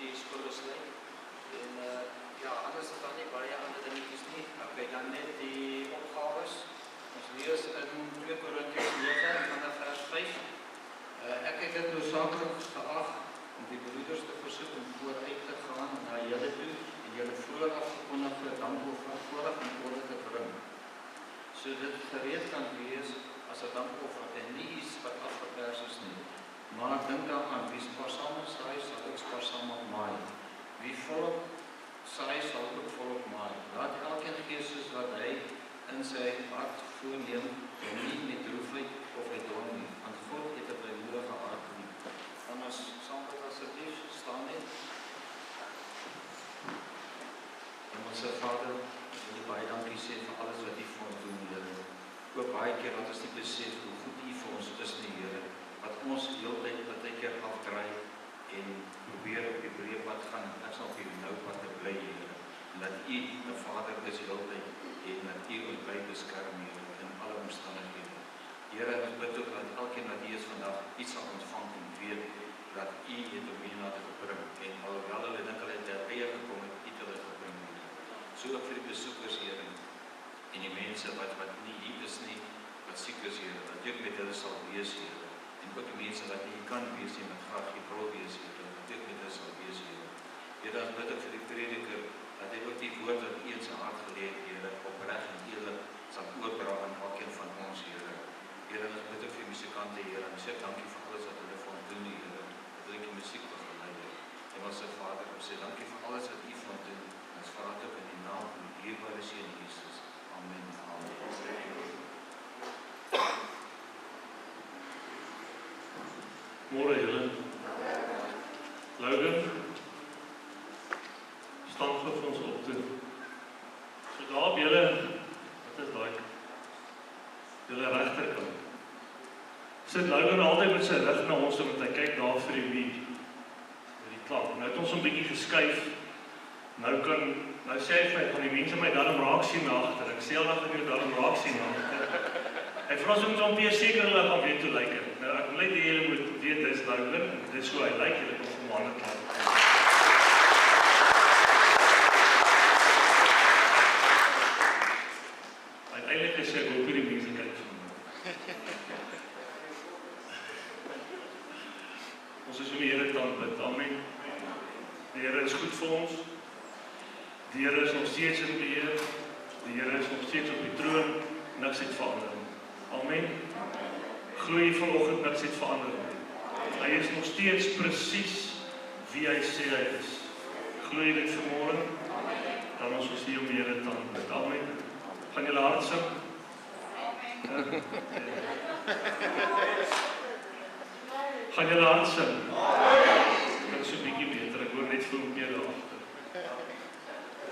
die skool besluit. En ja, anders is daar nie baie ander dingetjies nie. Okay, dan net die opgawes. Ons lees in 2 Korintiërs 9 vanaf vers 5. Ek het dit noodsaaklik geag om die broeders te versoek om vooruit te gaan na julle toe en julle vroeër afgekondigde dankoffer vooraf in orde te bring, sodat dit gereed kan wees as 'n dankoffer en nie iets wat afgepers is nie. Maar dink daaraan, wie spaarsamig saai, sal ook spaarsamig maai. Wie volop saai, sal ook volop maai. Laat elkeen gee soos wat hy in sy hart voorneem, en nie met droefheid of met dwang nie, want God het 'n vrymoedige hart lief. Dan ons saam met asseblief staan net. En ons Vader, ons wil baie dankie sê vir alles wat U vir ons doen, Here. Ook baie keer wat ons nie besef hoe goed U vir ons is nie, Here. Wat ons heeltyd baie keer afdraai en probeer op die breë pad gaan, ek sal vir U nou pad te bly, Here. En dat U 'n Vader is heeltyd en dat U ons bly beskerm, Here, in alle omstandighede. Here, ons bid ook dat elkeen wat hier is vandag iets sal ontvang en weet dat U het om hier na te gebring en alhoewel hulle dink hulle het eie gekom het, U hulle gebring, Here. So ook vir die besoekers, Here, en die mense wat nie hier is nie, wat siek is, Here, dat U met hulle sal wees, Here. En ook die mense wat nie kan wees nie, wat graag hier wil wees, Here, dat U met hulle sal wees, Here. Here, ons bid ook vir die prediker, dat hy ook die woord wat U in sy hart geleer, Here, opreg en eerlik sal oordra aan elkeen van ons, Here. Here, ons bid ook vir die musikante, Here, en sê dankie vir alles wat hulle vir ons doen, Here, dat hulle die musiek begeleid het. En ons Vader, ons sê dankie vir alles wat U vir ons doen, en ons vra dit ook in die naam van die dierbare Seun Jesus. Amen. Amen. Môre julle. Logan, staan vir ons op toe. So daar op julle, wat is daai? Julle regterkant. Sit Logan altyd met sy rug na ons, omdat hy kyk daar vir die muur. Met die klank. Nou het ons 'n bietjie geskuif. Nou sê hy vir my, van die mense my daarom raak sien na agter. Ek sê al dat ek daarom raak sien na agter. Hy vra ons om te seker hulle gaan weet hoe lyk dit. Nou ek wil net die hele moet weet dis Logan, dis hoe hy lyk, julle kom van hande klaar. Uiteindelik is hy ook vir die mense kyk van my. Ons is om die Here te aanbid. Amen. Die Here is goed vir ons. Die Here is nog steeds in beheer. Die Here is nog steeds op die troon. Niks het verander. Amen. Glo jy vanoggend niks het verander? Hy is nog steeds presies wie hy sê hy is. Glo jy dit vanmôre? Dan ons hier om die Here te aanbid. Amen. Gaan julle hart sing? Gaan julle hart sing? Dit is so 'n bietjie beter. Ek hoor net veel meer daar agter.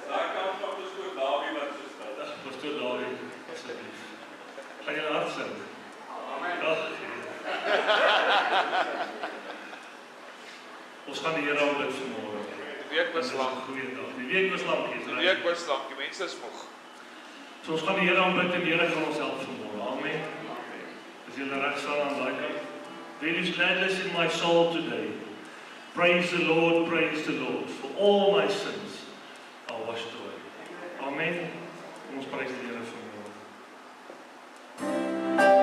Daar kan nog pastoor Dawie wat so staan. Pastoor Dawie, asseblief. Gaan julle hart sing? Amen. Ons gaan die Here aanbid vanmôre. Die week was lank. Goeiedag. Die week was lank. Die week was lank. Die mense is moeg. So ons gaan die Here aanbid en die Here gaan ons help vanmôre. Amen. As julle reg staan aan daai kant. There is gladness in my soul today. Praise the Lord, for all my sins are washed away. Amen. Ons prys die Here vanmôre. Amen.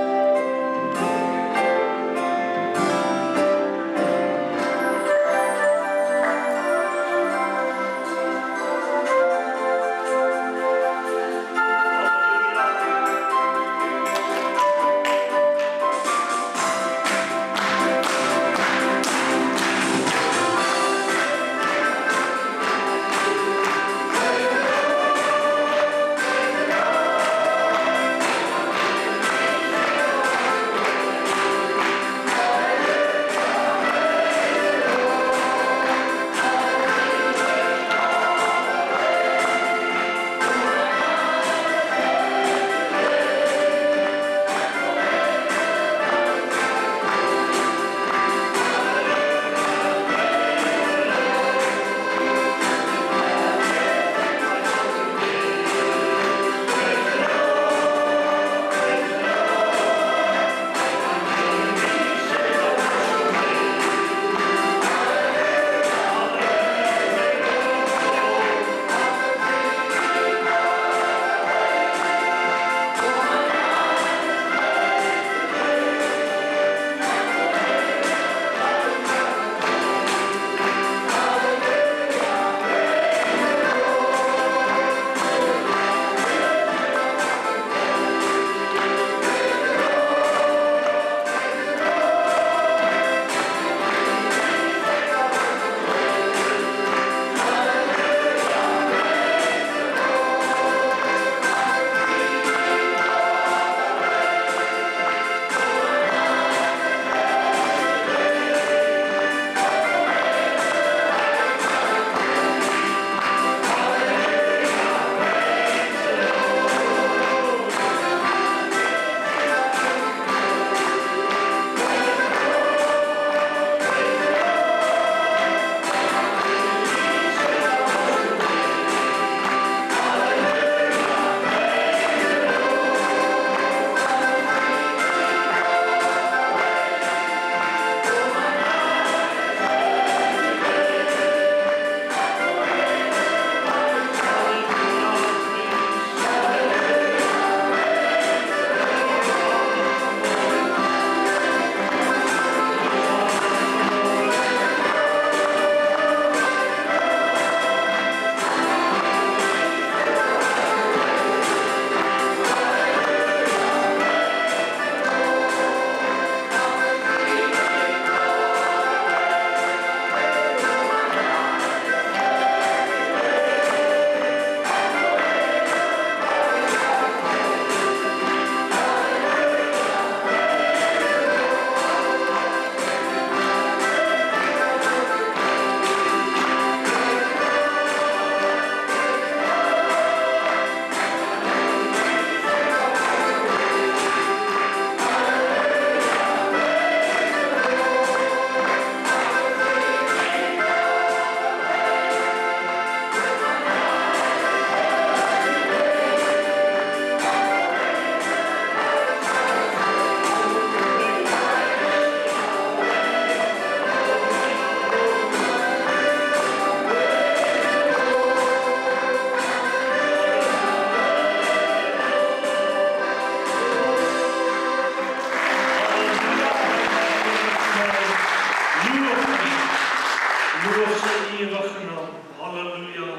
loof sy ewige naam. Halleluja.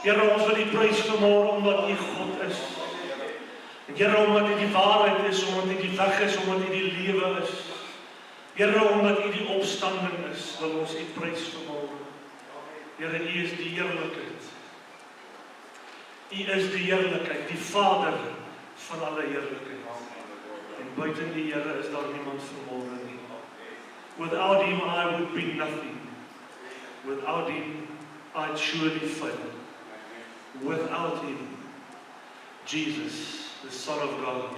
Here, ons wil U prys vanmôre omdat U God is. En Here, omdat U die waarheid is, omdat U die weg is, omdat U die lewe is. Here, omdat U die opstanding is, wil ons U prys vanmôre. Here, U is die heerlikheid. U is die heerlikheid, die Vader van alle heerlikheid. En buiten die Here is daar niemand vanmôre nie. Without Him I would be nothing. Without Him I'd surely fail. Without Him, Jesus, the Son of God.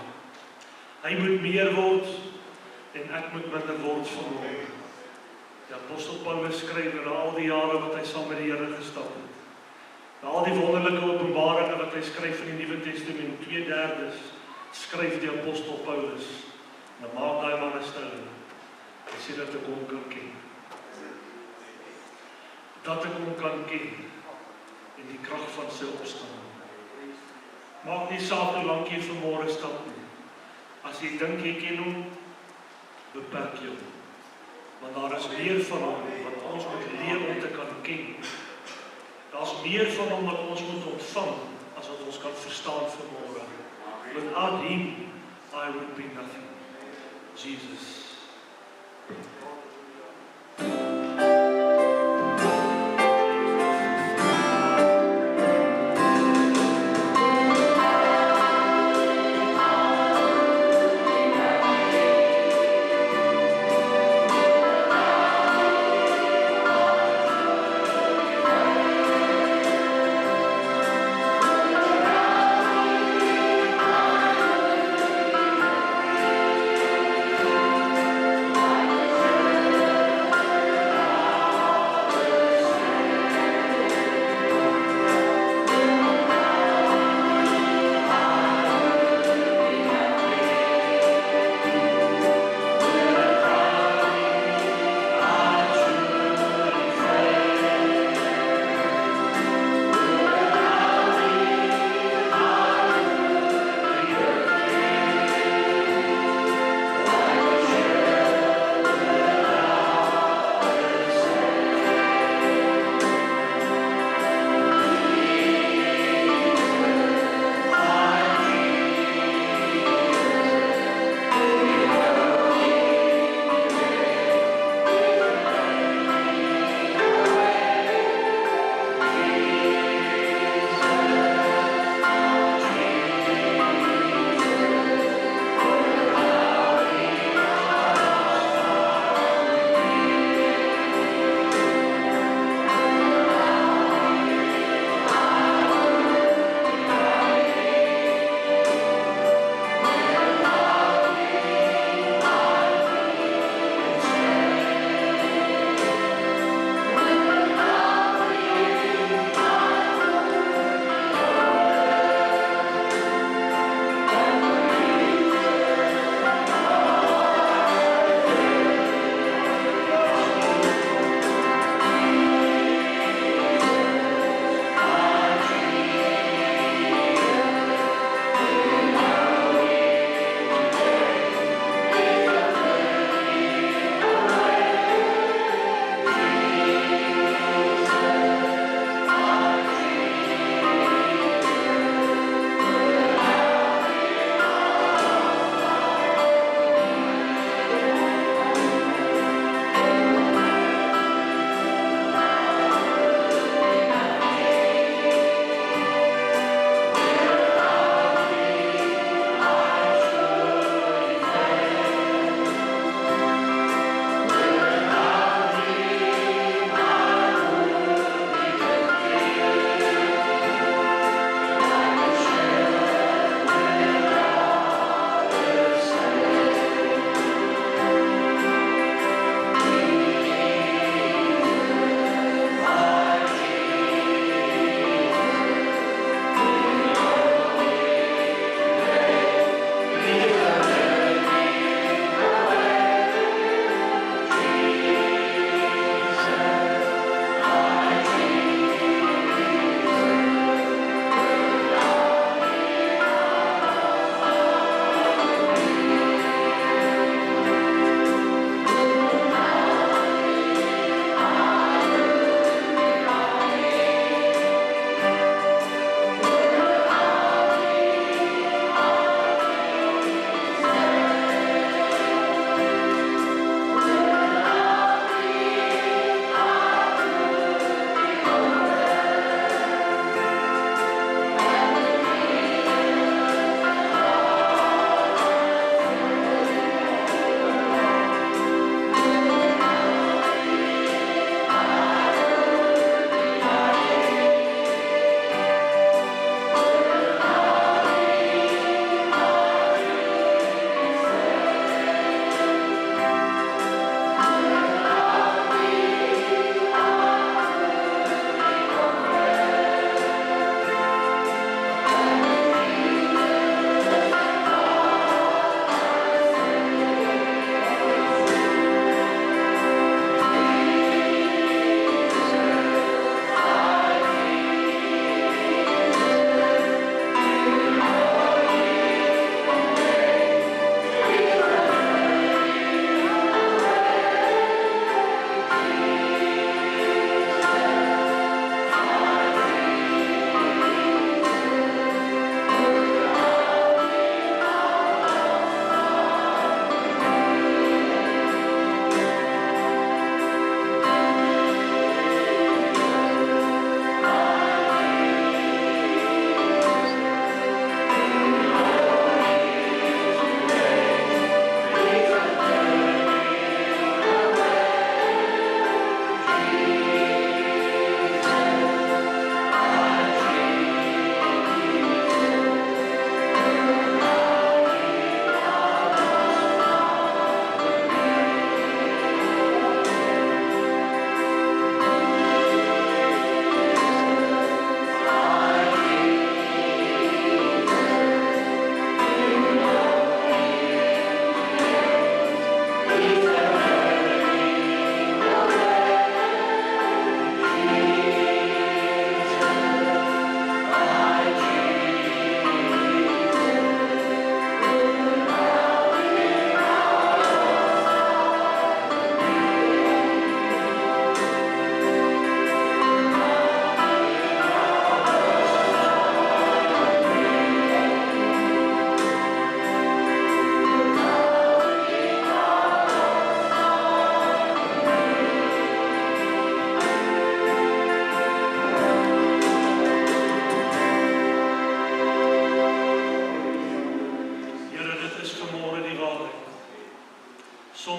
Hy moet meer word en ek moet minder word van hom. Die apostel Paulus skryf na al die jare wat hy saam met die Here gestap het. Na al die wonderlike openbaringe wat hy skryf in die Nuwe Testament, 2/3 skryf die apostel Paulus. Nou maak daai man 'n stelling. Hy sê dat ek hom kan ken. Dat ek hom kan ken en die krag van sy opstanding. Maak nie saak hoe lank jy vanmôre stap nie. As jy dink jy ken hom, beperk jou. Want daar is meer van hom wat ons moet leer om te kan ken. Daar's meer van hom wat ons moet ontvang as wat ons kan verstaan vanmôre. Without Him, I would be nothing. Jesus. I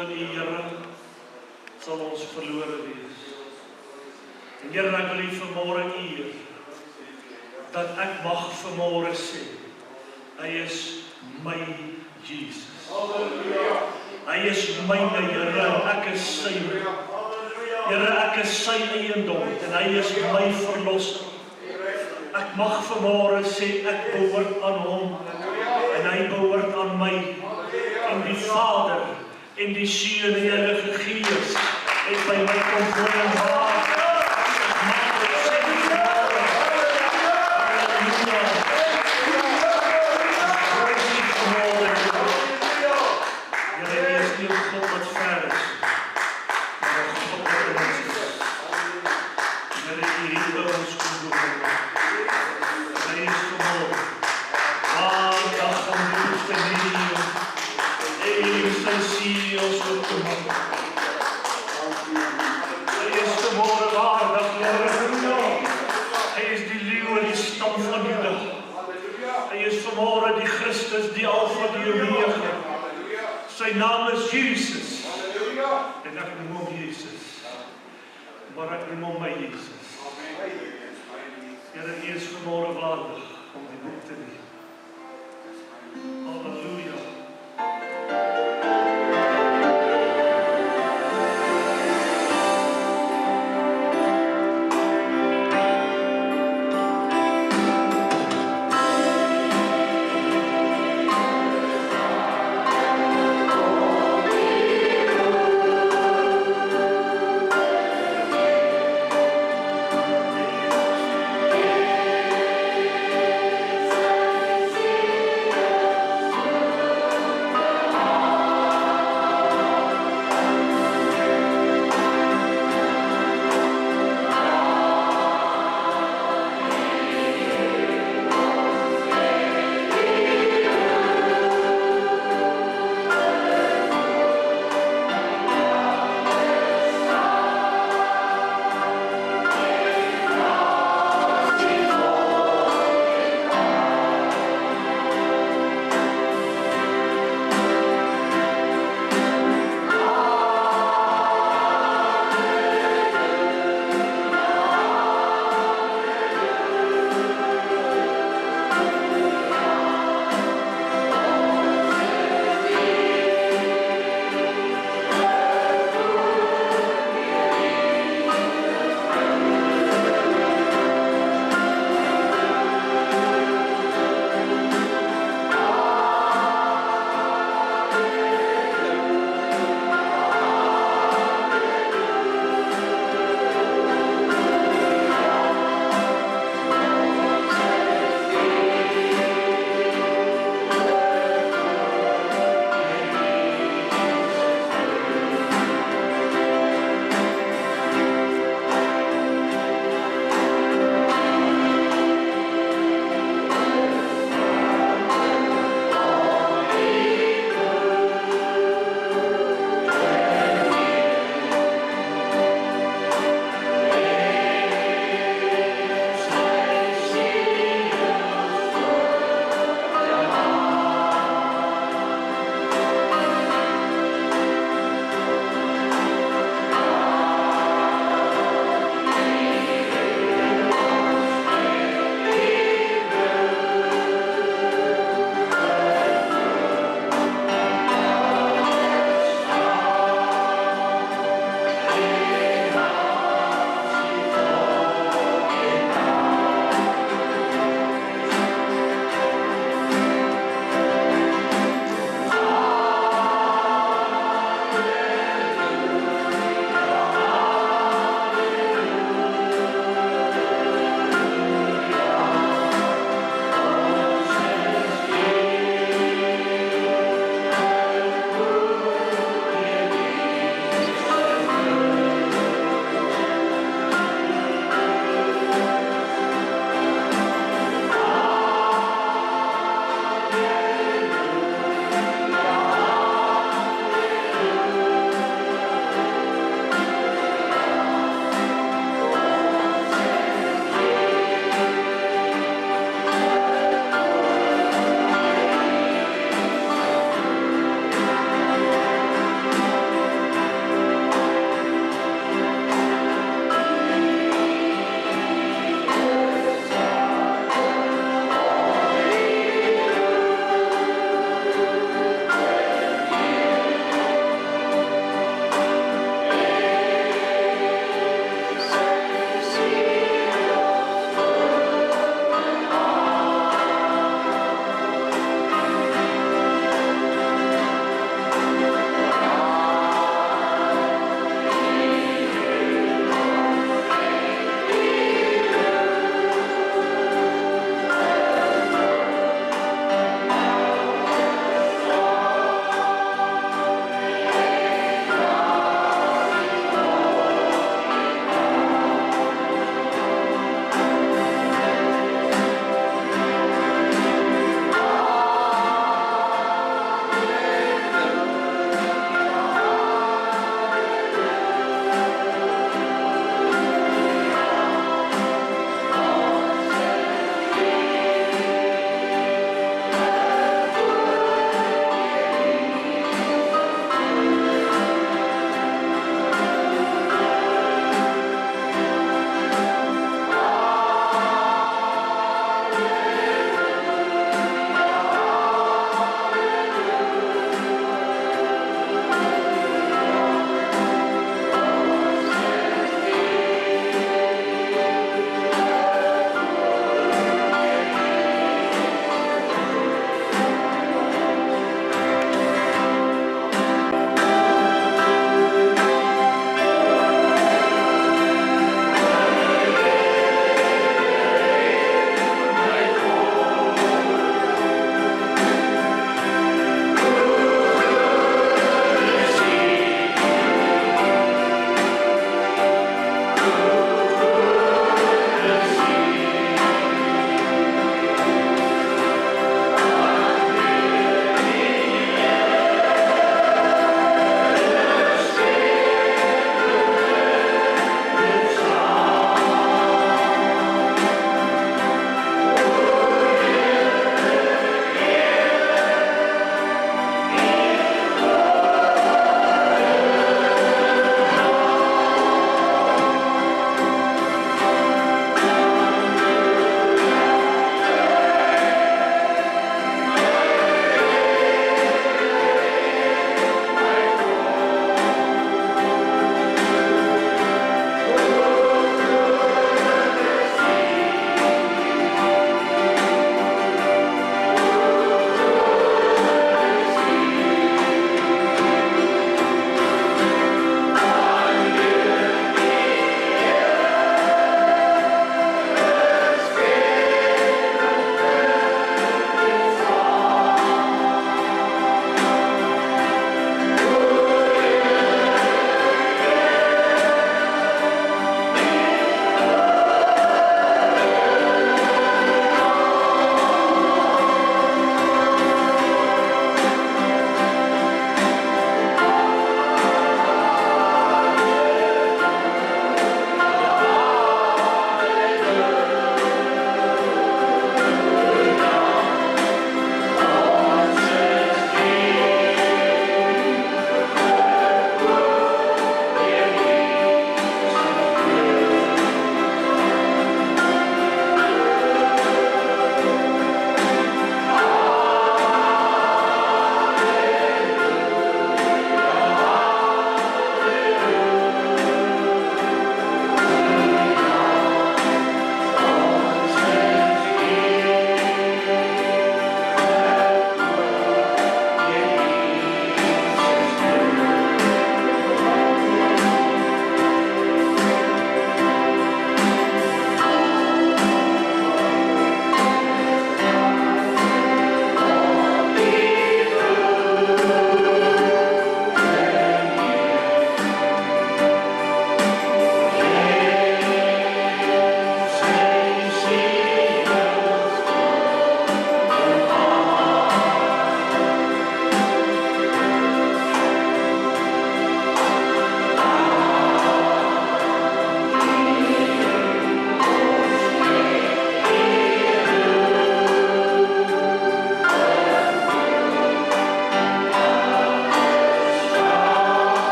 sonder U, Here, sal ons verlore wees. En Here, ek wil U vanmôre eer, dat ek mag vanmôre sê, Hy is my Jesus. Hy is myne, Here, en ek is syne. Here, ek is sy eiendom, en Hy is my verlosser. Ek mag vanmôre sê, ek behoort aan Hom, en Hy behoort aan my. En die Vader, en die Seun, en die Heilige Gees, het by my kom woon en waak. Die Alpha, die Omega. Sy naam is Jesus. En ek noem hom Jesus. Maar ek noem hom my Jesus. Here, U is vanmôre waardig om die boek te neem. Halleluja. Amen.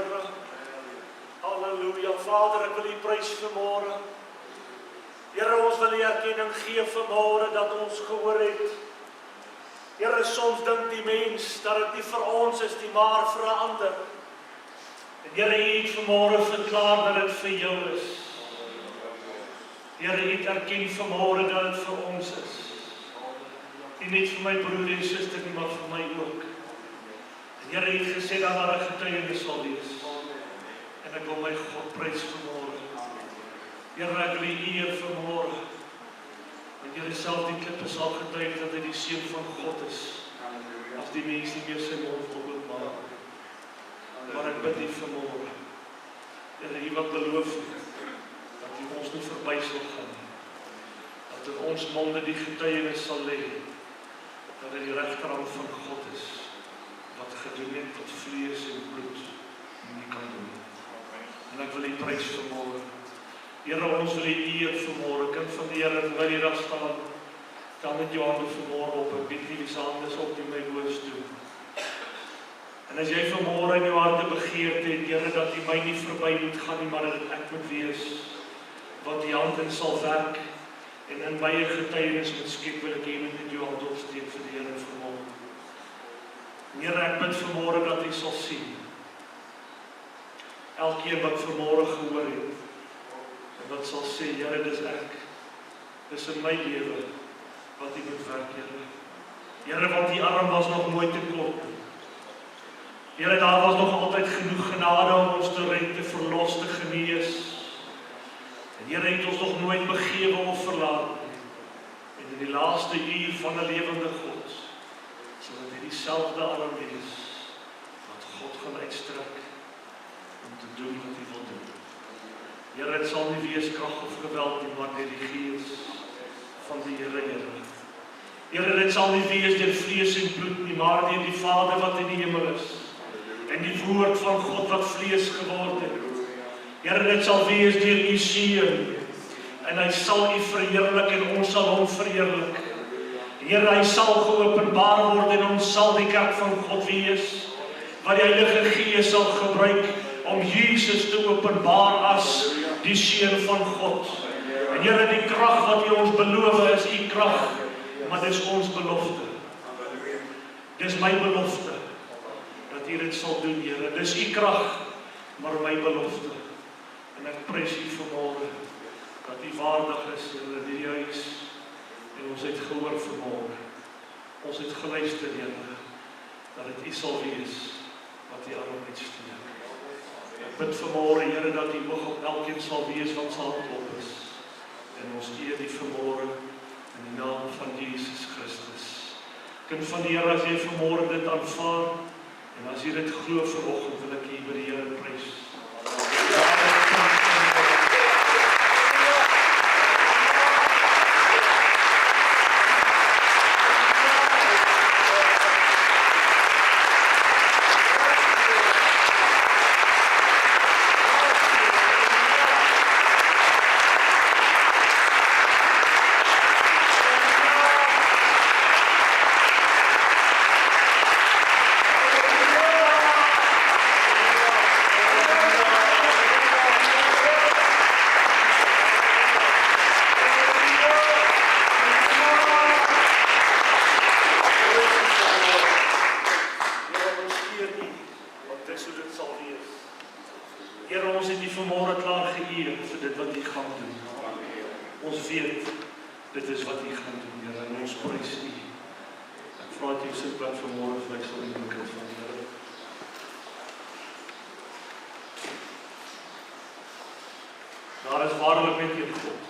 Here. Halleluja. Vader, ek wil U prys vanmôre. Here, ons wil U erkenning gee vanmôre dat ons gehoor het. Here, soms dink die mens dat dit nie vir ons is nie, maar vir 'n ander. En Here, U het vanmôre verklaar dat dit vir jou is. Here, U het erken vanmôre dat dit vir ons is. Nie net vir my broer en suster nie, maar vir my ook. En Here, U het gesê dat daar 'n getuienis sal wees. En ek wil my God prys vanmôre. Here, ek wil U eer vanmôre. Want Here self die klippe sal getuig dat hy die seun van God is. As die mens nie meer sy mond oopmaak. Maar ek bid U vanmôre. Here, U wat beloof dat U ons nie verby sal gaan nie. Dat in ons monde die getuienis sal lê dat dit die regterhand van God is wat gedoen het tot vlees en bloed nie kan doen. En ek wil U prys vanmôre. Here, ons wil U eer vanmôre. Kind van die Here, terwyl jy daar staan, kan met jou hande vanmôre op. Ek weet nie wie se hande is op die my hoofs toe. En as jy vanmôre in jou harte begeerd het, Here, dat U my nie verby moet gaan nie, maar dat ek moet wees wat die hand in sal werk en in my getuienis moet skep, wil ek hê met jou hand opsteek vir die Here vanmôre. Here, ek bid vanmôre dat U sal sien. Elkeen wat vanmôre gehoor het, en wat sal sê, Here, dis ek. Dis in my lewe wat U moet werk, Here. Here, want die arm was nog nooit te kort. Here, daar was nog altyd genoeg genade om ons te red, te verlos, te genees. En Here, het ons nog nooit begewe of verlaat. En in die laaste uur van 'n lewende God, sal dit dieselfde arm wees wat God gaan uitstrek om te doen wat U wil doen. Here, dit sal nie wees krag of geweld nie, maar deur die Gees van die Here, Here. Here, dit sal nie wees deur vlees en bloed nie, maar deur die Vader wat in die hemel is. En die woord van God wat vlees geword het. Here, dit sal wees deur U Seun. En hy sal U verheerlik en ons sal hom verheerlik. Here, hy sal geopenbaar word en ons sal die kerk van God wees. Wat die Heilige Gees sal gebruik om Jesus te openbaar as die Seun van God. En Here, die krag wat U ons beloof is U krag, maar dis ons belofte. Dis my belofte dat U dit sal doen, Here. Dis U krag, maar my belofte. En ek prys U vanmôre dat U waardig is, Here, in die huis. En ons het gehoor vanmôre. Ons het geluister, Here, dat dit U sal wees wat U arm uitsteek. Ek bid vanmôre, Here, dat U oog op elkeen sal wees wat se hand op is. En ons eer U vanmôre in die naam van Jesus Christus. Kind van die Here, as jy vanmôre dit aanvaar, en as jy dit glo vanoggend, wil ek U by die Here prys. Daar is waarlik net een God.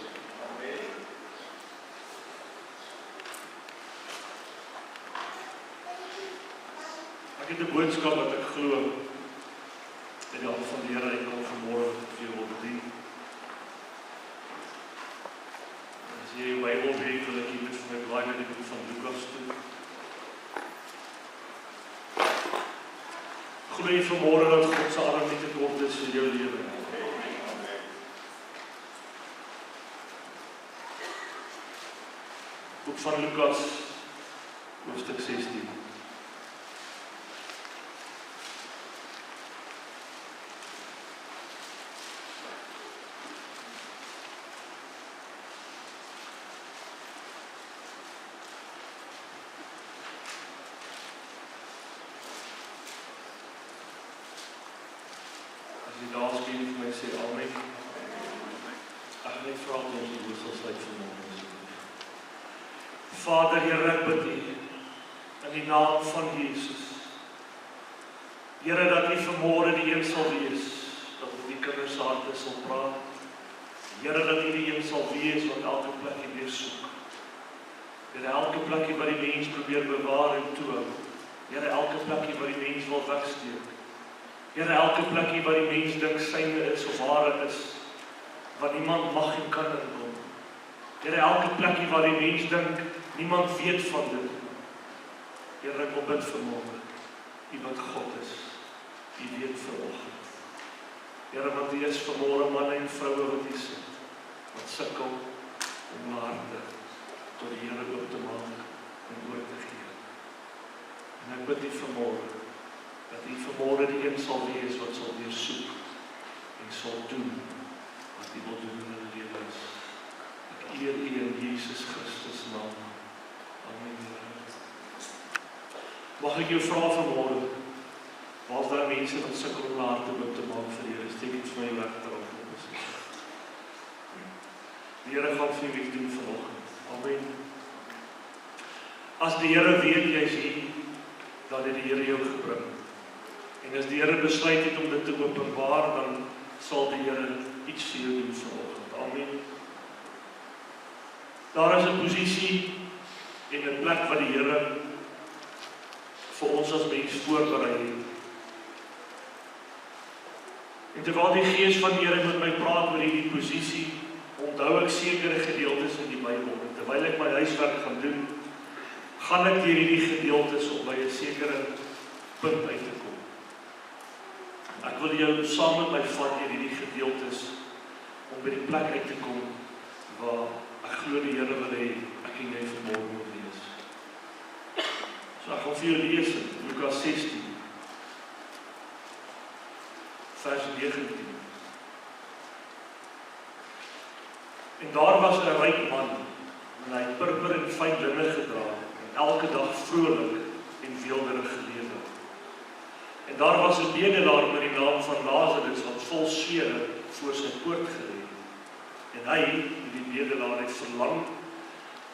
Ek het 'n boodskap wat ek glo in die hand van die Here uit vanmôre vir jou wil bedien. As jy my opbreek, wil ek met vir my blaai na die boek van Lukas toe. Glo jy vanmôre dat God se arm nie te kort is vir jou lewe? Boek van Lukas, hoofstuk 16. die dames kan vir my sê, amen. Ek net vra dat ons die woord sal sluit vanmôre. Vader, Here, ek bid U, in die naam van Jesus. Here, dat U vanmôre die een sal wees, dat op die kinders se harte sal praat. Here, dat U die een sal wees wat elke plekkie weer soek. Here, elke plekkie wat die mens probeer bewaar en toehou. Here, elke plekkie wat die mens wil wegsteek. Here, elke plekkie wat die mens dink syne is of hare is, wat niemand mag en kan inkom. Here, elke plekkie wat die mens dink, niemand weet van dit. Here, ek wil bid vanmôre, U wat God is, U weet vanoggend. Here, want U is vanmôre manne en vroue wat hier sit, wat sukkel om hulle harte tot die Here oop te maak en oor te gee. En ek bid U vanmôre, dat U vanmôre die een sal wees wat sal weer soek en sal doen wat U wil doen in hulle lewens. Ek eer U in Jesus Christus naam. Amen. Mag ek jou vra vanmôre, waar is daar mense wat sukkel om hulle harte oop te maak vir die Here? Steek iets vir my regterhand op. Die Here gaan vir jou iets doen vanoggend. Amen. As die Here weet jy is hier, dan het die Here jou gebring. En as die Here besluit het om dit te openbaar, dan sal die Here iets vir jou doen vanoggend. Amen. Daar is 'n posisie en 'n plek wat die Here vir ons as mens voorberei het. En terwyl die Gees van die Here met my praat oor hierdie posisie, onthou ek sekere gedeeltes in die Bybel. En terwyl ek my huiswerk gaan doen, gaan ek deur hierdie gedeeltes om by 'n sekere punt uit te kom. Ek wil jou saam met my vat deur hierdie gedeeltes om by die plek uit te kom waar ek glo die Here wil hê ek en jy vanmôre moet wees. So ek gaan vir jou lees in Lukas 16 vers 19. En daar was 'n ryk man, en hy het purper en fyn linne gedra, en elke dag vrolik en weelderig gelewe. En daar was 'n bedelaar met die naam van Lazarus wat vol swere voor sy poort gelê. En hy, die bedelaar, het verlang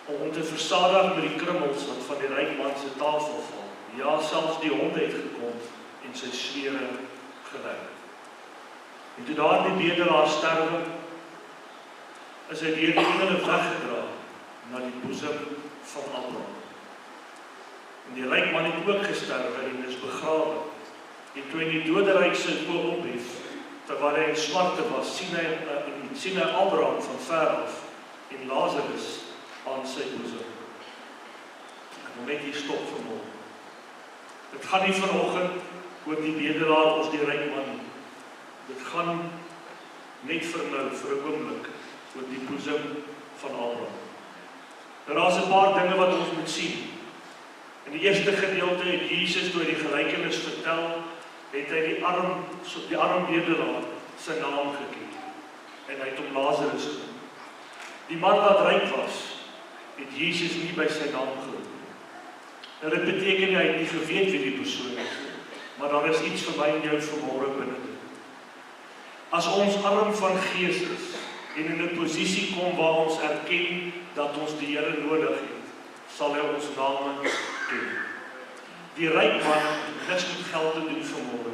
om hom te versadig met die krummels wat van die ryk man se tafel val. Ja, selfs die honde het gekom en sy swere gelê. En toe daardie bedelaar sterwe, is hy deur die engele weggedra na die boesem van Abraham. En die ryk man het ook gesterwe en is begrawe. En toe hy die doderyk sy oë ophef, terwyl hy in smarte was, sien hy Abraham van ver af en Lazarus aan sy boesem. Ek wil net hier stop vanmôre. Dit gaan nie vanoggend oor die bedelaar of die ryk man. Dit gaan net vir nou, vir 'n oomblik, oor die boesem van Abraham. Daar is 'n paar dinge wat ons moet sien. In die eerste gedeelte het Jesus toe die gelykenis vertel, het hy die arm bedelaar sy naam geken. En hy het hom Lazarus genoem. Die man wat ryk was, het Jesus nie by sy naam geroep. Nou dit beteken nie, hy het nie geweet wie die persoon is, maar daar is iets vir my en jou vanmôre binne. As ons arm van gees is, en in 'n posisie kom waar ons erken dat ons die Here nodig het, sal hy ons name ken. Die ryk man het niks met geld te doen vanmôre,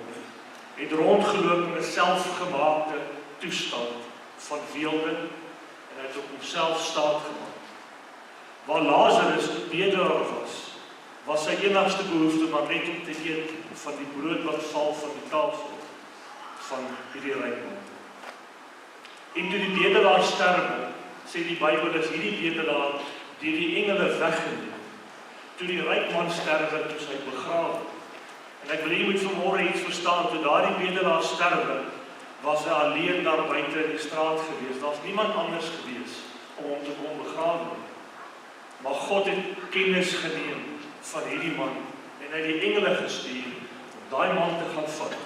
het rondgeloop in 'n selfgemaakte toestand van weelde en hy het op homself staat gemaak. Waar Lazarus bedelaar was sy enigste behoefte maar net om te eet van die brood wat val van die tafel van hierdie ryk man. En toe die bedelaar sterwe, sê die Bybel is hierdie bedelaar deur die engele weggeneem. Toe die ryk man sterwe, toe hy begrawe. En ek wil jy moet vanmôre iets verstaan, toe daardie bedelaar sterwe, was hy alleen daar buite in die straat gewees. Daar's niemand anders gewees om hom te kom begrawe. Maar God het kennis geneem van hierdie man en hy het die engele gestuur om daai man te gaan vat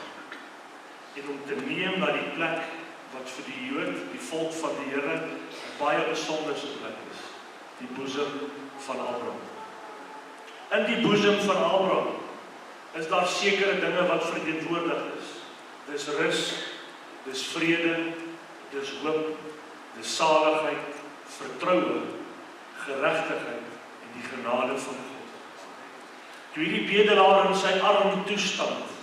en om te neem na die plek wat vir die Jood, die volk van die Here, 'n baie besonderse plek is, die boesem van Abraham. In die boesem van Abraham is daar sekere dinge wat verteenwoordig is. Dis rus, dis vrede, dis hoop, dis saligheid, vertroue, geregtigheid en die genade van God. Toe hierdie bedelaar in sy arme toestand,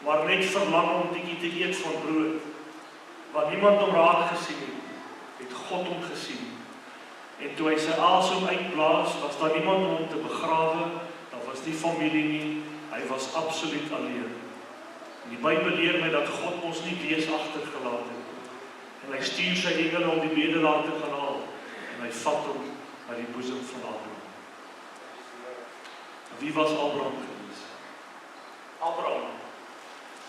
maar net verlang om 'n bietjie te eet van brood, waar niemand hom raak gesien het, het God hom gesien. En toe hy sy asem uitblaas, was daar niemand om hom te begrawe, daar was nie familie nie, hy was absoluut alleen. En die Bybel leer my dat God ons nie wees agtergelaat het. En hy stuur sy engele om die bedelaar te gaan haal, en hy vat hom na die boesem van Abraham. Wie was Abraham gewees? Abraham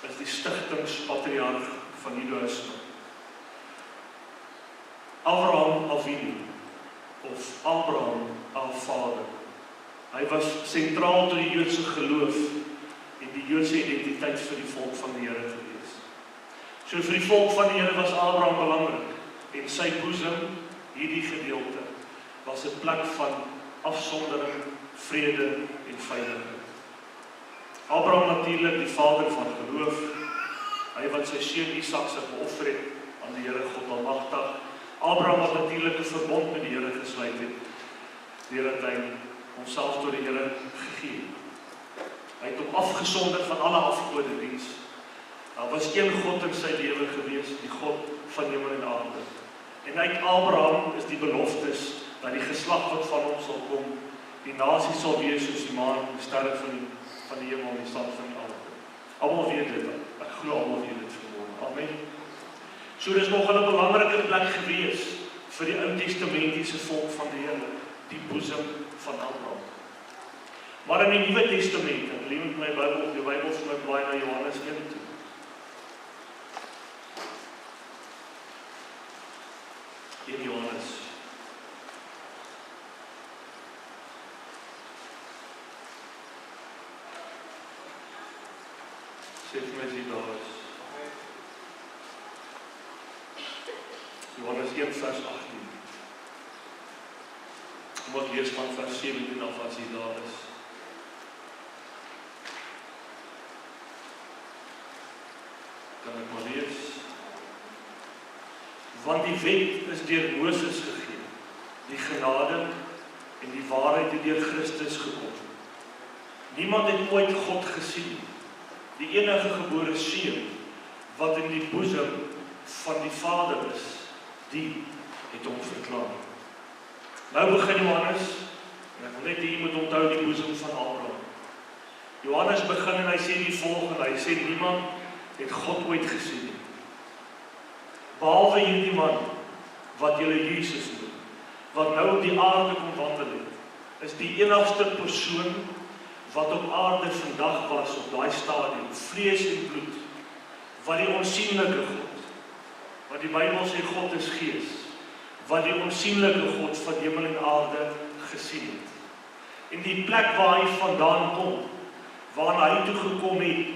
is die stigtingspatriarg van Judaïsme. Abraham Avinu, of Abraham our Vader. Hy was sentraal tot die Joodse geloof en die Joodse identiteit vir die volk van die Here gewees. So vir die volk van die Here was Abraham belangrik, en sy boesem, hierdie gedeelte, was 'n plek van afsondering, vrede en veiligheid. Abraham natuurlik die vader van geloof, hy wat sy seun Isak se geoffer het aan die Here God Almagtig. Abraham wat natuurlik 'n verbond met die Here gesluit het, deurdat hy homself tot die Here gegee het. Hy het hom afgesonder van alle afgodediens. Daar was een God in sy lewe gewees, die God van hemel en aarde. En uit Abraham is die beloftes dat die geslag wat van hom sal kom, die nasie sal wees soos die maan, die sterre van die hemel en die stand van die aarde. Almal weet dit, ek glo almal weet dit vanmôre. Amen. So dis nog 'n belangrike plek gewees vir die Ou Testamentiese volk van die Here, die boesem van Abraham. Maar in die Nuwe Testament, ek lees met my Bybel, die Bybel vir my blaai na Johannes 1 toe. In Johannes. Sê vir my as jy daar is. Johannes 1 vers 18. Kom ek lees van vers 17 af as jy daar is. Kan ek maar lees? Want die wet is deur Moses gegee, die genade en die waarheid het deur Christus gekom. Niemand het ooit God gesien, die enige gebore seun wat in die boesem van die Vader is, die het hom verklaar. Nou begin Johannes, en ek wil net hê jy moet onthou die boesem van Abraham. Johannes begin en hy sê die volgende, hy sê niemand het God ooit gesien nie. Behalwe hierdie man, wat julle Jesus noem, wat nou op die aarde kom wandel het, is die enigste persoon wat op aarde vandag was op daai stadium, vlees en bloed, wat die onsienlike God, wat die Bybel sê God is gees, wat die onsienlike God van hemel en aarde gesien het. En die plek waar hy vandaan kom, waarna hy toe gekom het,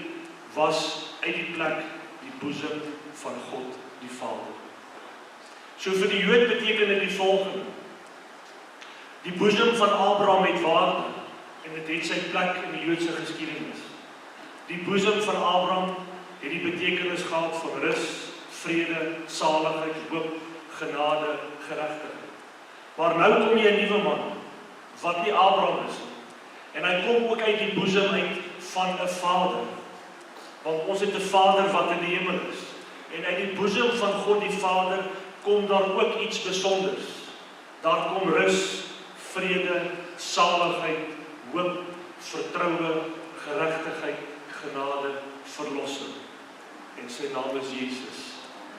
was uit die plek die boesem van God die Vader. So vir die Jood beteken dit die volgende. Die boesem van Abraham het waarde, en dit het sy plek in die Joodse geskiedenis. Die boesem van Abraham het die betekenis gehad van rus, vrede, saligheid, hoop, genade, geregtigheid. Maar nou kom jy 'n nuwe man, wat nie Abraham is, en hy kom ook uit die boesem uit van 'n vader, want ons het 'n Vader wat in die hemel is, en uit die boesem van God die Vader kom daar ook iets besonders. Daar kom rus, vrede, saligheid, hoop, vertroue, geregtigheid, genade, verlossing. En sy naam is Jesus,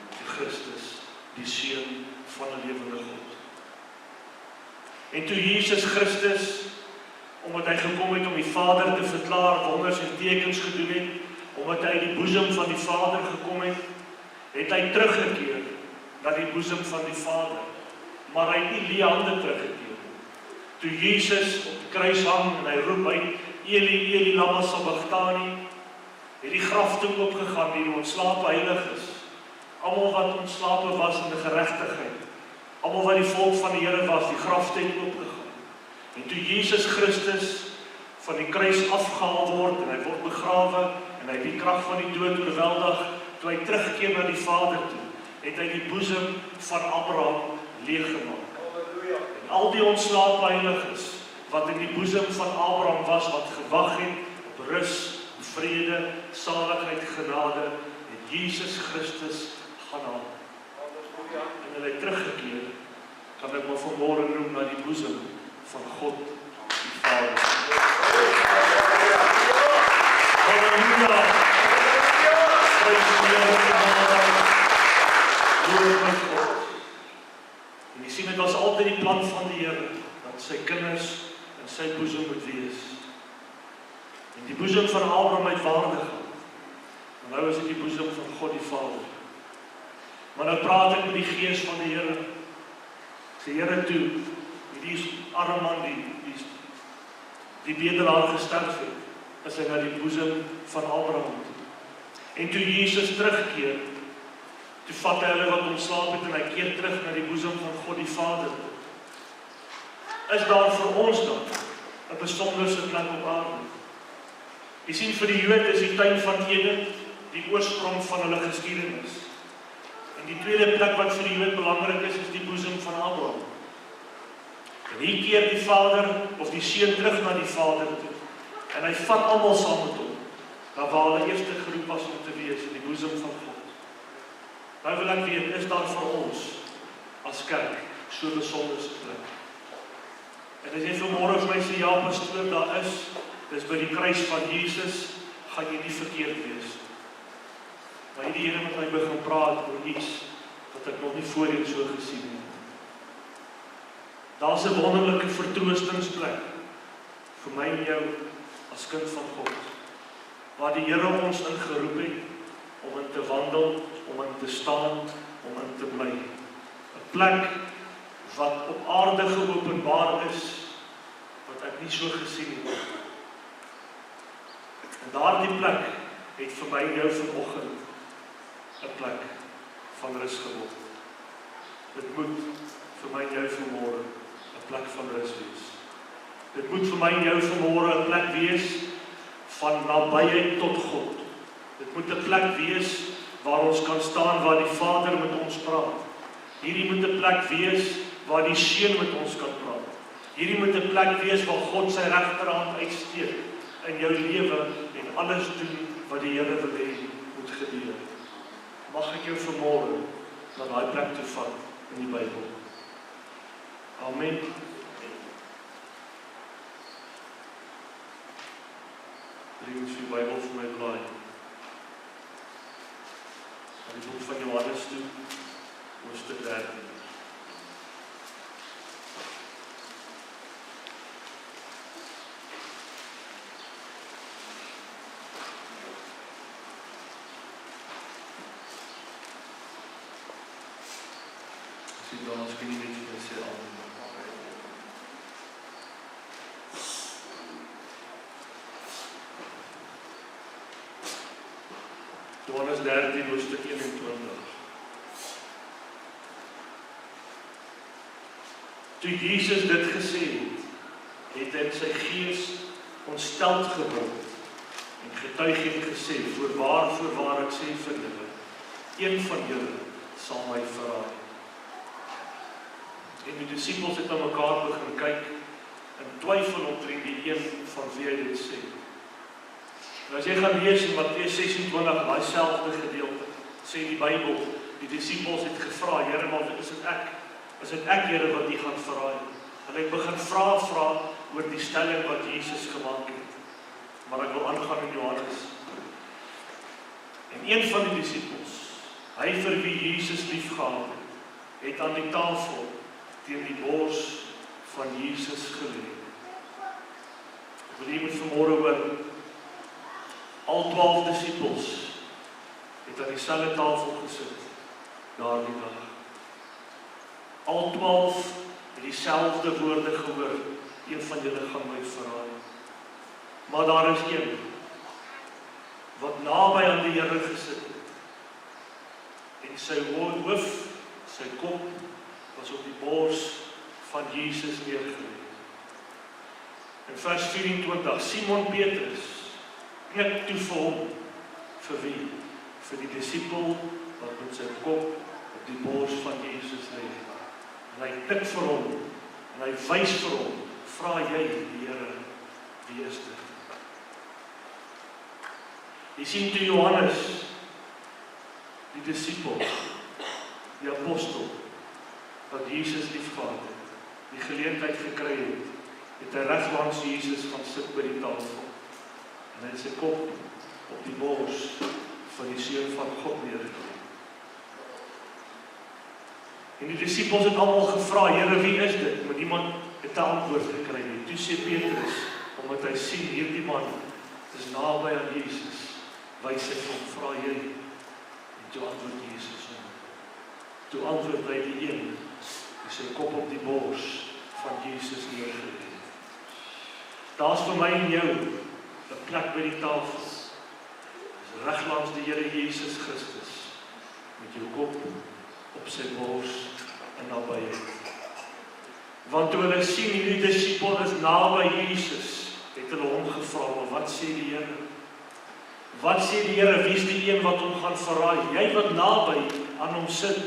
die Christus, die Seun van 'n lewende God. En toe Jesus Christus, omdat hy gekom het om die Vader te verklaar, wonders en tekens gedoen het, omdat hy uit die boesem van die Vader gekom het, het hy teruggekeer na die boesem van die Vader. Maar hy het nie leë hande teruggekeer. Toe Jesus op die kruis hang en hy roep uit, Eli, Eli, lama sabachthani, het die graf toe opgegaan, die ontslape heilig is. Almal wat ontslape was in die geregtigheid, almal wat die volk van die Here was, die graf het oopgegaan. En toe Jesus Christus van die kruis afgehaal word, en hy word begrawe, en hy die krag van die dood oorweldig, toe hy teruggekeer na die Vader toe, het hy die boesem van Abraham leeggemaak. En al die ontslape heiliges, wat in die boesem van Abraham was, wat gewag het op rus, vrede, saligheid, genade, het Jesus Christus gaan haal. En hulle het teruggekeer, kan ek maar vanmôre noem, na die boesem van God, die Vader. Halleluja! Prys die Here vir genade. Loof my God. En jy sien, dit was altyd die plan van die Here, dat sy kinders in sy boesem moet wees. En die boesem van Abraham het waarde gehad. En nou is dit die boesem van God die Vader. Maar nou praat ek met die Gees van die Here. Sê Here toe, die arme man, die bedelaar gesterf het, is hy na die boesem van Abraham toe. En toe Jesus terugkeer, toe vat hy hulle wat ontslaap het en hy keer terug na die boesem van God die Vader. Is daar vir ons dan 'n besonderse plek op aarde? Jy sien, vir die Jood is die tuin van Eden die oorsprong van hulle geskiedenis. En die tweede plek wat vir die Jood belangrik is die boesem van Abraham. En hier keer die Vader of die Seun terug na die Vader toe. En hy vat almal saam met hom, daar waar hulle eerste geroep was om te wees, in die boesem van God. Nou wil ek weet, is daar vir ons as kerk so 'n besonderse plek? En as jy vanmôre vir my sê, ja pastoor, daar is, dis by die kruis van Jesus, gaan jy nie verkeerd wees. Maar hierdie Here met my begin praat oor iets wat ek nog nie voorheen so gesien het. Daar's 'n wonderlike vertroostingsplek vir my en jou as kind van God, waar die Here ons ingeroep het om in te wandel, om in te staan, om in te bly. 'n Plek wat op aarde geopenbaar is, wat ek nie so gesien het. En daardie plek het vir my en jou vanoggend 'n plek van rus geword. Dit moet vir my en jou vanmôre 'n plek van rus wees. Dit moet vir my en jou vanmôre 'n plek wees van nabyheid tot God. Dit moet 'n plek wees waar ons kan staan, waar die Vader met ons praat. Hierdie moet 'n plek wees waar die Seun met ons kan praat. Hierdie moet 'n plek wees waar God sy regterhand uitsteek in jou lewe en alles doen wat die Here wil hê moet gebeur. Mag ek jou vanmôre na daai plek toe vat in die Bybel. Amen. Lees die Bybel vir my blaai. Aan die boek van Johannes toe, hoofstuk 13. Dan as kan jy net vir my sê amen. Johannes 13 hoofstuk 21. Toe Jesus dit gesê het hy sy gees ontsteld geword en getuig en gesê, voorwaar ek sê vir julle, een van julle sal my verraai. En die disippels het na mekaar begin kyk en twyfel omtrent die een van wie hy dit sê. Nou as jy gaan lees in Matteus 26, daai selfde gedeelte, sê die Bybel, die disippels het gevra, Here, maar is dit ek Here wat U gaan verraai? Hulle het begin vra oor die stelling wat Jesus gemaak het. Maar ek wil aangaan in Johannes. En een van die disippels, hy vir wie Jesus liefgehad het aan die tafel teen die bors van Jesus gelê. Ek wil hier met vanmôre hoor, al 12 disippels het aan dieselfde tafel gesit, daardie dag. Al 12 het dieselfde woorde gehoor, een van julle gaan my verraai. Maar daar is een, wat naby aan die Here gesit het, en sy hoof, sy kop, was op die bors van Jesus neergelê. In vers 24, Simon Petrus knik toe vir hom, vir wie? vir die disipel wat met sy kop op die bors van Jesus lê. En hy tik vir hom, en hy wys vir hom, vra jy die Here, wie is dit? Jy sien toe Johannes, die disipel, die apostel, wat Jesus liefgehad het, die geleentheid gekry het, het hy reg langs Jesus gaan sit by die tafel. En hy het sy kop op die bors van die Seun van God neergelê. En die disipels het almal gevra, Here, wie is dit? Maar niemand het 'n antwoord gekry nie. Toe sê Petrus, omdat hy sien hierdie man is naby aan Jesus, wys hy hom, vra jy? En toe antwoord Jesus hom. Toe antwoord hy die een, die sy kop op die bors van Jesus neergelê. Daar's vir my en jou 'n plek by die tafel. Dis reg langs die Here Jesus Christus, met jou kop op sy bors en nabyheid. Want toe hulle sien hierdie disipel is naby Jesus, het hulle hom gevra, maar wat sê die Here? Wat sê die Here? Wie is die een wat hom gaan verraai? Jy wat naby aan hom sit,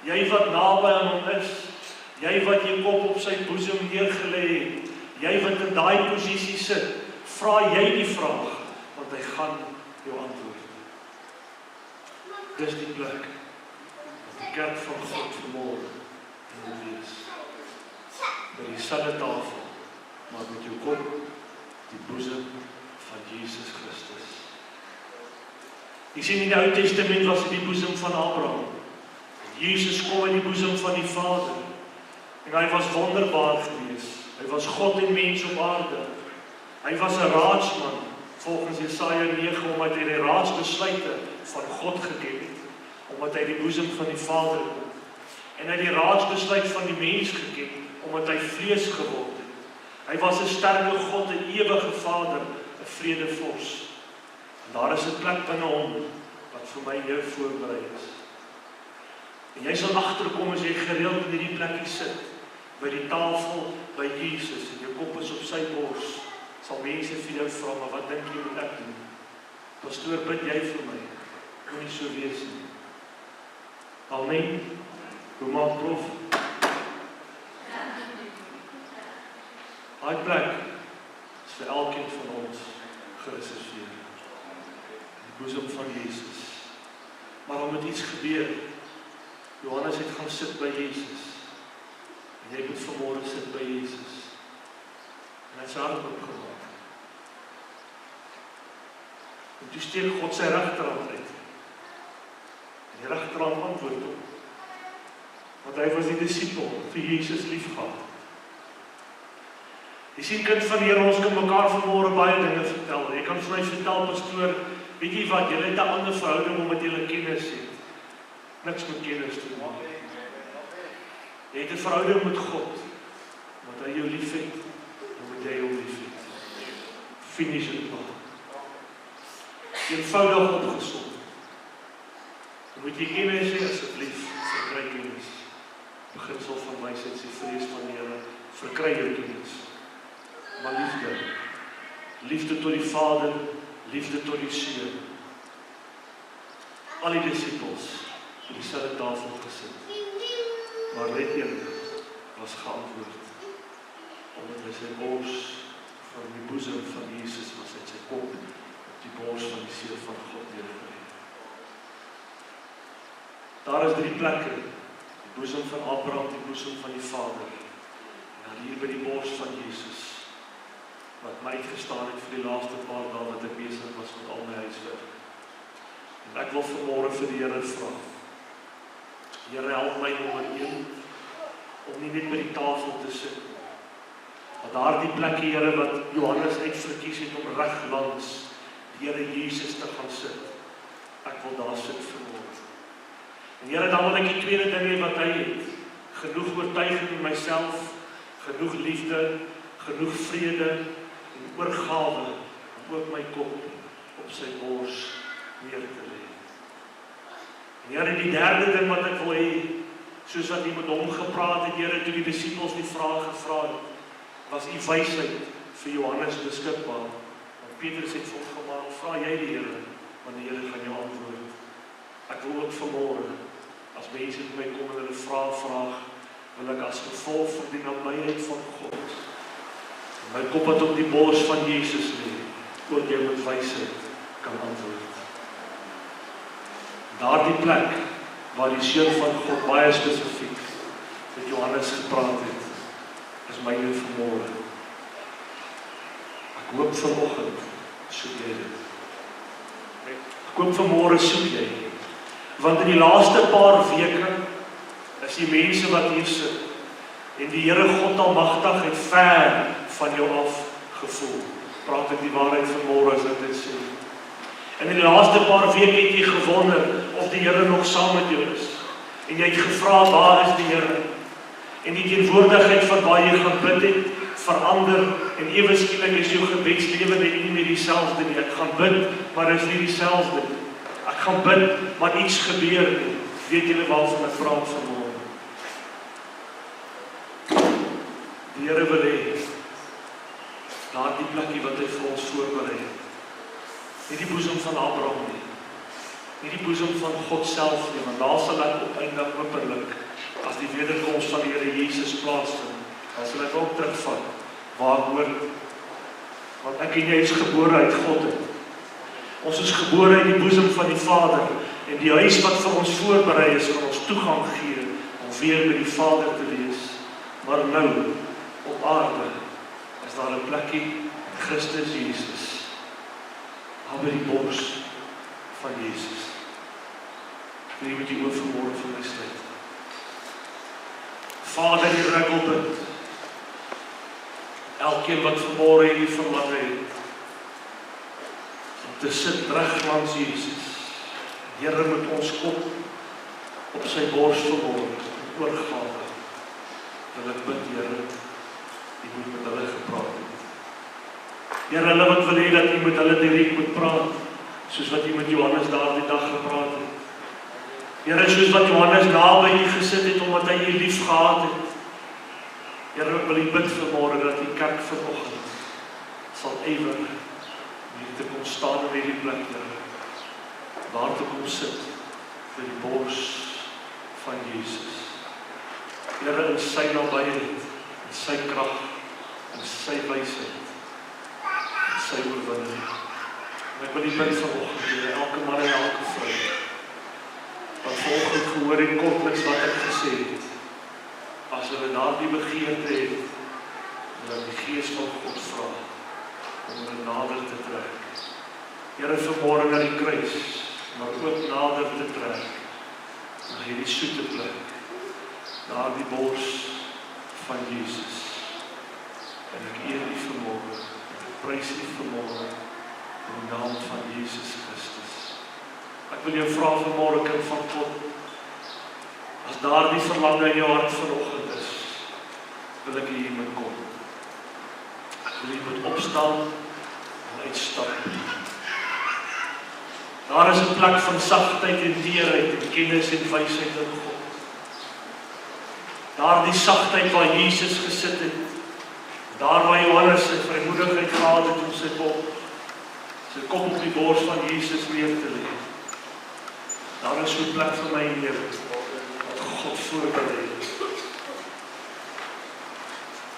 jy wat naby aan hom is, jy wat jou kop op sy boesem neergelê het, jy wat in daai posisie sit, vra jy die vraag, want hy gaan jou antwoord. Dis die plek wat die kerk van God vanmôre moet wees. By dieselfde tafel, maar met jou kop die boesem van Jesus Christus. Jy sien in die Ou Testament was dit die boesem van Abraham. Jesus kom in die boesem van die Vader. En hy was wonderbaar geweest. Hy was God en mens op aarde. Hy was 'n raadsman, volgens Jesaja 9, omdat hy die raadsbesluite van God geken het, omdat hy die boesem van die Vader kom. En hy die raadsbesluit van die mens geken, omdat hy vlees geword het. Hy was 'n sterke God, 'n ewige Vader, 'n vredevors. En daar is 'n plek binne hom, wat vir my en jou voorberei is. En jy sal agterkom as jy gereeld in hierdie plekkie sit, by die tafel, by Jesus, en jou kop is op sy bors, sal mense vir jou vra, maar wat dink jy moet ek doen? Pastoor, bid jy vir my? Moet nie so wees nie. Amen. Hoe maak prof? Daai plek is vir elkeen van ons gereserveer. Die boesem van Jesus. Maar dan moet iets gebeur. Johannes het gaan sit by Jesus. En jy moet vanmôre sit by Jesus. En hy het sy hart opgemaak. En toe steek God sy regterhand uit. En die regterhand antwoord hom. Want hy was die disipel vir Jesus liefgehad. Jy sien, kind van die Here, ons kan mekaar vanmôre baie dinge vertel. Jy kan vir my vertel, pastoor, weet jy wat, jy het 'n ander verhouding omdat jy kennis het. Niks met kennis te maak. Jy het 'n verhouding met God, omdat hy jou liefhet, dan moet jy hom liefhet. Finish it maar. Eenvoudig opgesom. Dan moet jy kennis hê, asseblief, verkry kennis. Beginsel van wysheid, die vrees van die Here, verkry jou kennis. Maar liefde. Liefde tot die Vader, liefde tot die Seun. Al die disipels op dieselfde tafel gesit. Maar net een was geantwoord. Omdat hy sy bors van die boesem van Jesus was, uit sy kop op die bors van die Seun van God neergelê. Daar is 3 plekke. Die boesem van Abraham, die boesem van die Vader. En dan hier by die bors van Jesus, wat my uitgestaan het vir die laaste paar dae wat ek besig was met al my huiswerk. En ek wil vanmôre vir die Here vra. Here, help my nommer 1 om nie net by die tafel te sit, maar daardie plekkie, Here, wat Johannes uitverkies het om reg langs die Here Jesus te gaan sit. Ek wil daar sit vanmôre. En Here, dan wil ek die tweede ding hê wat hy het. Genoeg oortuiging in myself, genoeg liefde, genoeg vrede en oorgawe om ook my kop op sy bors neer te lê. En Here, die derde ding wat ek wil hê, soos wat jy met hom gepraat het, Here, toe die disipels die vraag gevra het, was u wysheid vir Johannes beskikbaar. Want Petrus het vir hom gemaak, vra jy die Here, want die Here gaan jou antwoord. ook vanmôre, as mense met my kom en hulle vraag, wil ek as gevolg van die nabyheid van God, my kop wat op die bors van Jesus lê, ook jy met wysheid kan antwoord. Daardie plek, waar die Seun van God baie spesifiek met Johannes gepraat het, is myne vanmôre. Ek hoop vanoggend soek jy dit. Ek hoop vanmôre soek jy, want in die laaste paar weke is die mense wat hier sit, en die Here God Almagtig het ver van jou af gevoel. Praat ek die waarheid vanmôre as ek dit sê. En in die laaste paar weke het jy gewonder of die Here nog saam met jou is. En jy het gevra, waar is die Here? En die teenwoordigheid van waar jy gaan bid het, verander, en ewe skielik is jou gebedslewe net nie meer dieselfde nie. Ek gaan bid, maar is nie dieselfde nie. Ek gaan bid, maar iets gebeur nie. Weet julle waarvan ek praat vanmôre? Die Here wil hê, daardie plekkie wat hy vir ons voorberei het, nie die boesem van Abraham nie, nie die boesem van God self nie, want daar sal ek opeindig hopelik, as die wederkoms van die Here Jesus plaasvind, dan sal ek ook terugvat, waar hoort, want ek en jy is gebore uit God uit. Ons is gebore uit die boesem van die Vader, en die huis wat vir ons voorberei is, kan ons toegang gee, om weer by die Vader te wees. Maar nou, op aarde, is daar 'n plekkie in Christus Jesus, daar by die bors van Jesus. Ek wil met die oor vanmôre vir my sluit. Vader, hier ek wil bid, elkeen wat vanmôre hier verlang het, om te sit reg langs Jesus, Here met ons kop op sy bors vanmôre, oorgawe, wil ek bid, Here, U moet met hulle gepraat het. Here, hulle wat wil hê dat U met hulle direk moet praat, soos wat U met Johannes daardie dag gepraat het. Here, soos wat Johannes naby U gesit het, omdat hy U lief gehad het. Here, ek wil U bid vanmôre dat die kerk vanoggend sal ywer hier te kom staan in hierdie plek, Here, daar te kom sit vir die bors van Jesus. Here, in sy nabyheid, in sy krag, in sy wysheid, in sy oorwinning. En ek wil U bid vanoggend, Here, elke man en elke vrou, wat vanoggend gehoor het kortliks wat ek gesê het, as hulle daardie begeerte het, dat die Gees van God vra, om hulle nader te trek. Here, vanmôre na die kruis, maar ook nader te trek, na hierdie soete plek, daardie bors van Jesus. En ek eer U vanmôre, en ek prys U vanmôre, in die naam van Jesus Christus. Ek wil jou vra vanmôre, kind van God, as daardie verlange in jou hart vanoggend is, wil ek hier moet kom. Ek wil hier moet opstaan en uitstap. Daar is 'n plek van sagtheid en teerheid en kennis en wysheid in God. Daardie sagtheid waar Jesus gesit het, daar waar Johannes sy vrymoedigheid gehad het om sy kop op die bors van Jesus neer te lê. Daar is so 'n plek vir my en jou, wat God voorberei het.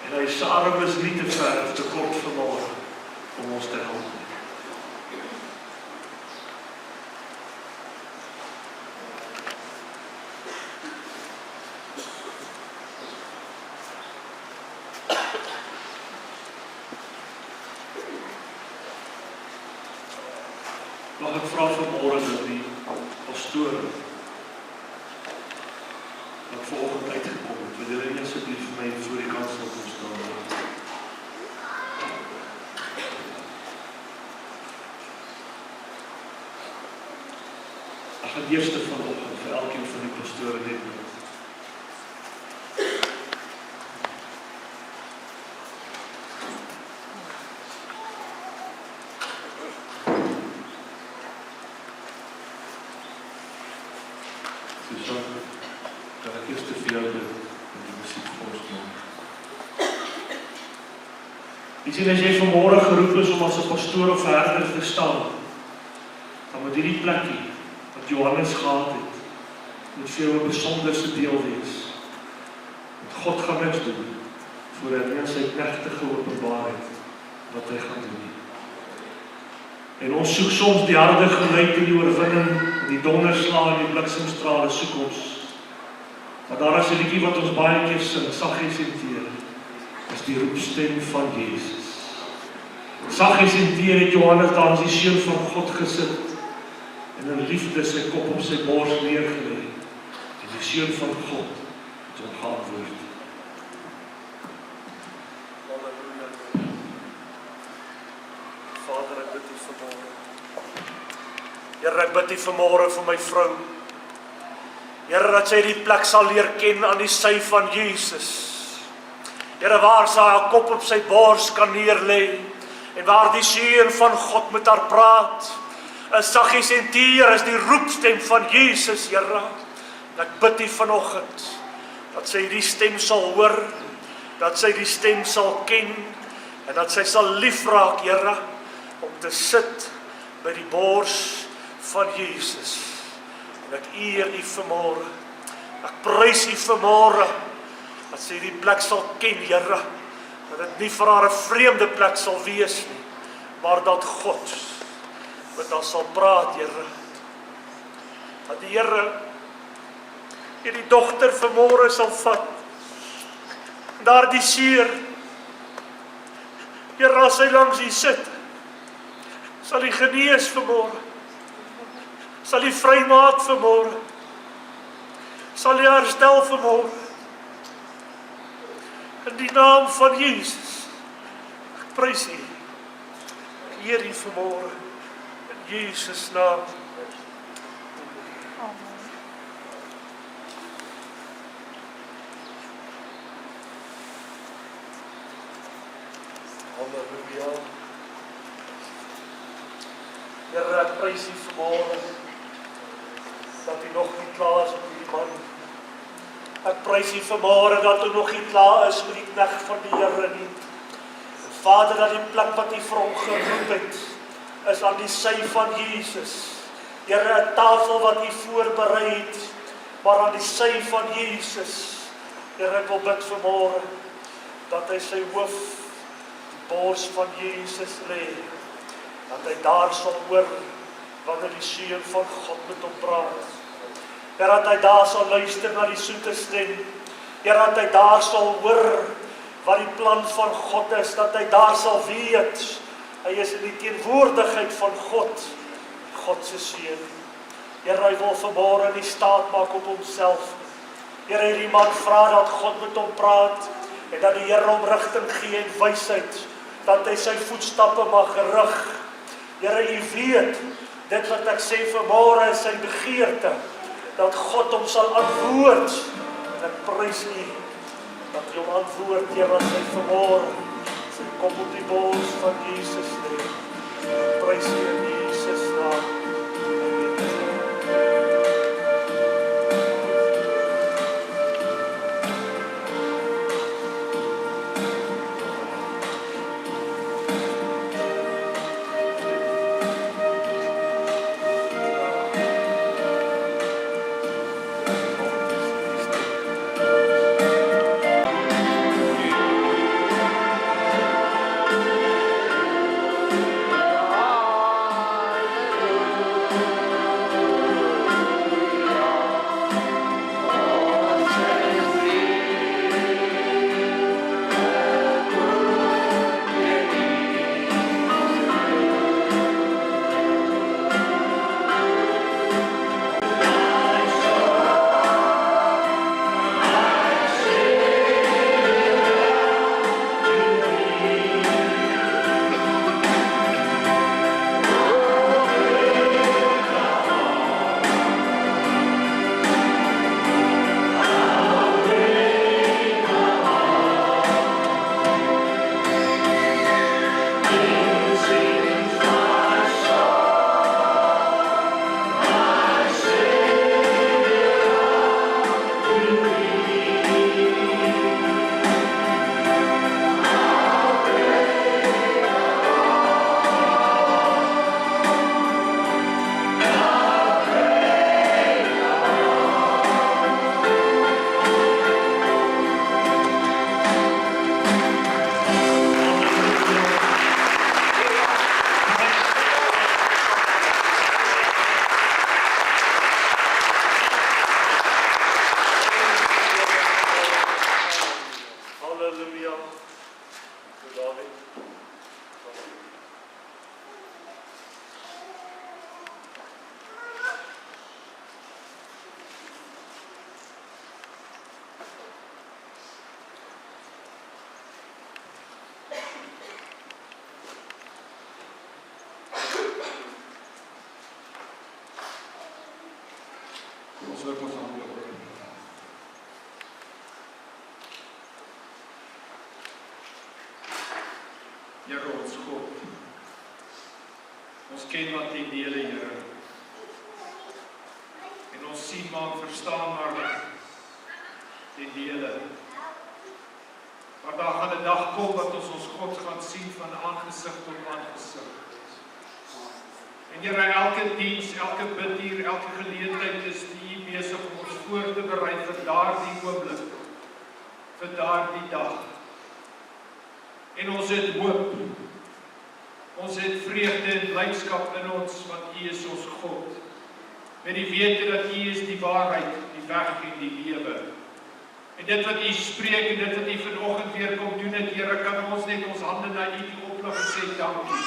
En hy se arm is nie te ver of te kort vanmôre om ons te help. Mag ek vra vanmôre dat die pastore wat vanoggend uitgekom het, wil julle asseblief vir my voor die kansel kom staan. Ek gaan eerste vanoggend vir elkeen van die pastore net bid. Kan ek eers te vir jou dit in die musiek vir ons maak. Jy sien, as jy vanmôre geroep is om as 'n pastoor of herder te staan, dan moet hierdie plekkie wat Johannes gehad het, moet vir jou 'n besonderse deel wees. Want God gaan niks doen voor hy nie aan sy knegte geopenbaar het wat hy gaan doen. En ons soek soms die harde geluid en die oorwinning, die donderslae en die bliksemstrale soek ons. Maar daar is 'n liedjie wat ons baie keer sing, saggies en teer, is die roepstem van Jesus. Saggies en teer het Johannes daar as die seun van God gesit en in liefde sy kop op sy bors neergelê. En die seun van God het hom geantwoord. Vader, ek bid U vanmôre. Here, ek bid U vanmôre vir my vrou. Here, dat sy die plek sal leer ken aan die sy van Jesus. Here, waar sy haar kop op sy bors kan neerlê en waar die seun van God met haar praat. Saggies en teer is die roepstem van Jesus, Here. En ek bid U vanoggend dat sy die stem sal hoor, dat sy die stem sal ken en dat sy sal liefraak, Here, om te sit by die bors van Jesus. En ek eer U vanmôre. Ek prys U vanmôre dat sy die plek sal ken, Here. Dat dit nie vir haar 'n vreemde plek sal wees nie, maar dat God met haar sal praat, Here. Dat die Here hierdie dogter vanmôre sal vat. Daardie seer, Here, as sy langs U sit, sal U genees vanmôre. Sal U vrymaak vanmôre. Sal U herstel vanmôre. In die naam van Jesus. Ek prys U. Ek eer U vanmôre. In Jesus naam. Halleluja. Here, ek prys U vanmôre dat U nog nie klaar is met hierdie man. Ek prys U vanmôre dat U nog nie klaar is met die knegt van die Here nie. Vader, dat die plek wat U vir hom geroep het, is aan die sy van Jesus. Here, 'n tafel wat U voorberei het, maar aan die sy van Jesus. Here, ek wil bid vanmôre dat hy sy hoof die bors van Jesus lê, dat hy daar sal hoor wanneer die seun van God met hom praat. Here, dat hy daar sal luister na die soete stem. Here, dat hy daar sal hoor wat die plan van God is, dat hy daar sal weet, hy is in die teenwoordigheid van God, God se seun. Here, hy wil vanmôre nie staat maak op homself. Here, hierdie man vra dat God met hom praat, en dat die Here hom rigting gee en wysheid, dat hy sy voetstappe mag rig. Here, U weet, dit wat ek sê vanmôre is sy begeerte, dat God hom sal antwoord. En ek prys U, dat U hom antwoord, Here, as hy vanmôre sy kop op die bors van Jesus lê. Ek prys U in Jesus naam. Kom ons loop ons hande oor. Here ons God, ons ken wat U dele, Here. En ons sien maar verstaan maar die dele. Maar daar gaan 'n dag kom wat ons God gaan sien van aangesig tot aangesig. En Here, elke diens, elke bid hier, elke geleentheid is U besig om ons voor te berei vir daardie oomblik, vir daardie dag. En ons het hoop. Ons het vreugde en blydskap in ons, want U is ons God. Met die wete dat U is die waarheid, die weg en die lewe. En dit wat U spreek en dit wat U vanoggend weer kom doen, het Here, kan ons net ons hande na U toe oplig en sê dankie.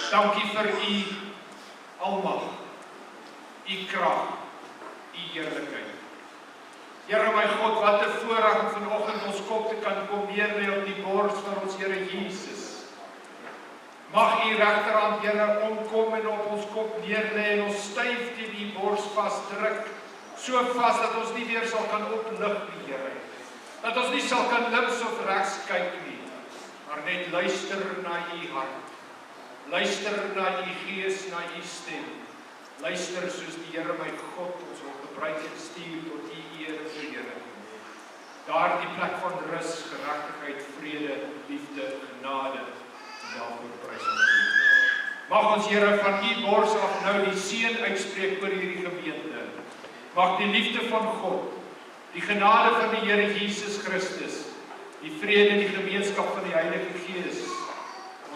Dankie vir U almag, U krag, U heerlikheid. Here my God, wat 'n voorreg om vanoggend ons kop te kan kom neerlê op die bors van ons Here Jesus. Mag U regterhand, Here, omkom en op ons kop neerlê en ons styf teen die bors vasdruk, so vas dat ons nie weer sal kan oplig nie, Here. Dat ons nie sal kan links of regs kyk nie, maar net luister na U hart. Luister na U gees, na U stem. Luister soos die Here my God ons wil gebruik en stuur tot U eer en verheerliking. Daar die plek van rus, geregtigheid, vrede, liefde, genade. Daarvoor prys ons U. Mag ons Here van U bors af nou die seën uitspreek oor hierdie gemeente. Mag die liefde van God, die genade van die Here Jesus Christus, die vrede en die gemeenskap van die Heilige Gees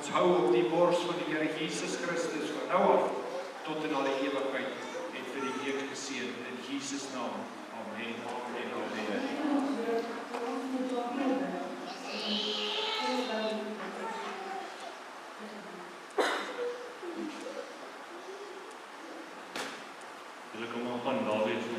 ons hou op die bors van die Here Jesus Christus van nou af tot in alle ewigheid en vir die week geseën in Jesus naam. Amen. Amen. Amen. Julle kom aan gaan David.